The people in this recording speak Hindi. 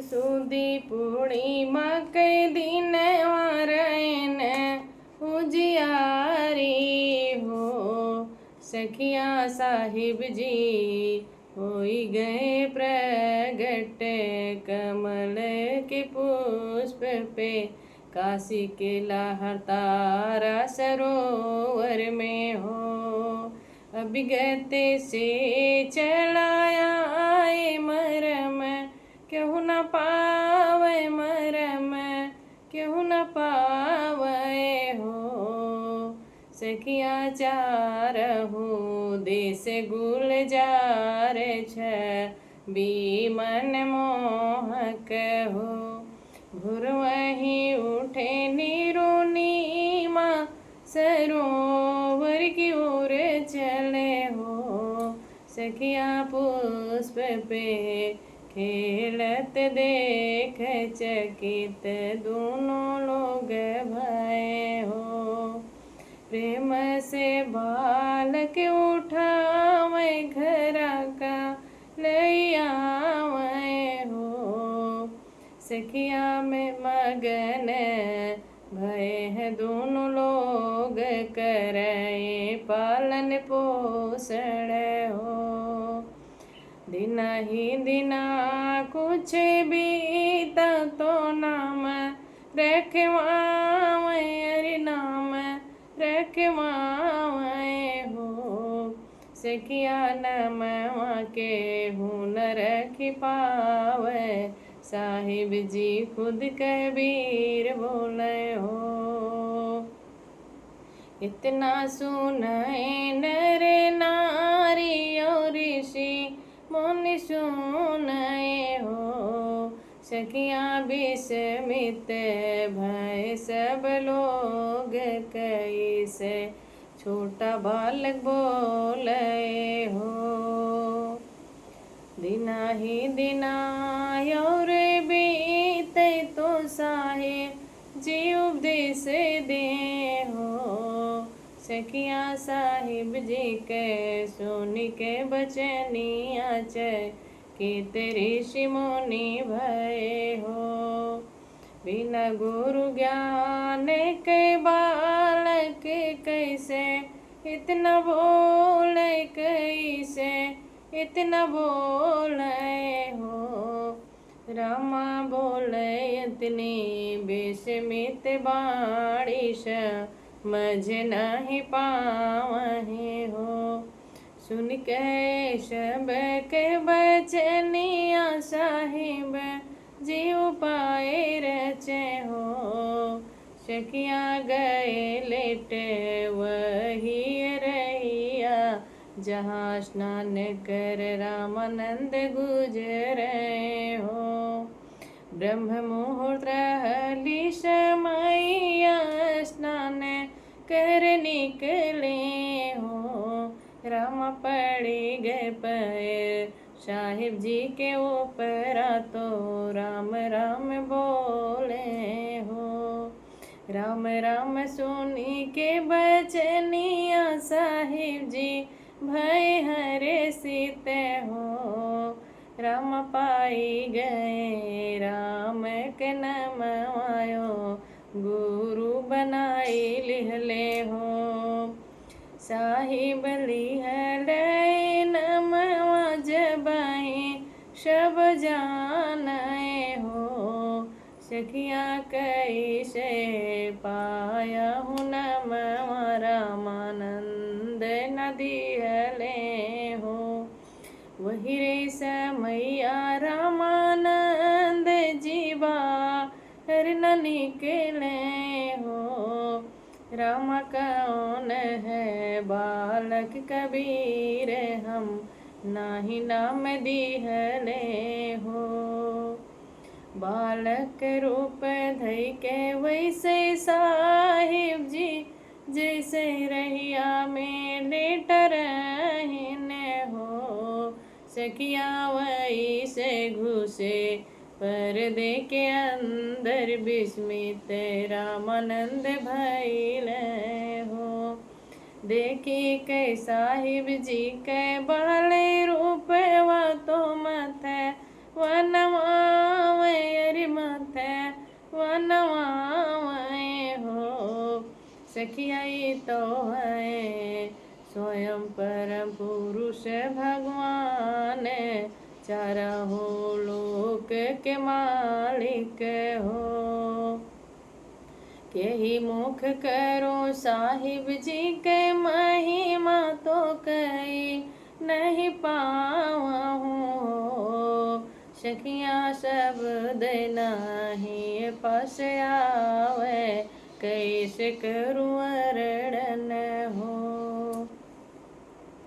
सुदी पूर्णिमा के दिन वारन उजियारी हो। सखिया साहिब जी होई गए प्रगट कमल के पुष्प पे। काशी के लहरतारा सरोवर में हो। अभिगत से चलाया आए मरम क्यों न पावे मरम क्यों न पावे हो। सखिया चारहु देश गुलजार छवि मन मोहक हो। भोरवही उठे नीरुनिमा सरोवर की ओर चले हो। सखिया पुष्प पे खेलत देख चकित दोनों लोग भय हो। प्रेम से बालक उठावे घरा का ले आवे हो। सखिया में मगन भय है दोनों लोग करे पालन पोषण हो। दिना ही दिना कुछ बीता तो नाम रखवावे अरे नाम रखवावे हो। सखिया नमवा के हुनर रख पावे साहिब जी खुद कबीर बोले हो। इतना सुनाए नर नारी और ऋषि मुनि सुनाए हो। सखिया विस्मित भय सब लोग कैसे छोटा बालक बोले हो। दिना ही दिना और बीते तो साहिब जी उपदेश दे हो। सखिया साहिब जी के सुन के बचनिया चकित ऋषि मुनि भय हो। बिना गुरु ज्ञान के बालक कैसे इतना बोले कैसे इतना बोले हो। रामा बोले इतनी विस्मित बाणी समझ नहीं पावहे हो। सुन के सब के बचनिया साहिब जी उपाय रचे हो। सखिया गए लेट वही रहिया जहाँ स्नान कर रामानंद गुजरे हो। ब्रह्म मुहूर्त रहली समैया स्नान कर निकले हो। राम पड़ी गए पैर साहिब जी के ऊपर तो राम राम बोले हो। राम राम सुनी के बचनिया साहिब जी भय हरे सीते हो। राम पाई गए राम के नमवायो गुरु बनाई लिहले हो। साहिब लिहले नमवा जबाई सब जाने हो। सखिया कैसे पाया हूँ नमवा रामानंद नदी हले हो। वही रे समैया रामानंद जीवा हर न निकले हो। राम कौन है बालक कबीर हम नाही नाम दिहले हो। बालक रूप धई के वैसे साहिब जी जैसे रहिया में लेट रहन हो। सखिया वैसे घुसे पर्दे के अंदर विस्मित रामानंद भइले हो। देखी के साहिब जी के बाले रूपवा तो मत वनवावे सखिया ये तो है स्वयं परम पुरुष भगवान, चारों लोक के मालिक हो। के ही मुख करो साहिब जी के महिमा तो कई नहीं पावा हूँ। सखियाँ शब्द नहीं पास आवे, कैसे करूँ वर्णन हो।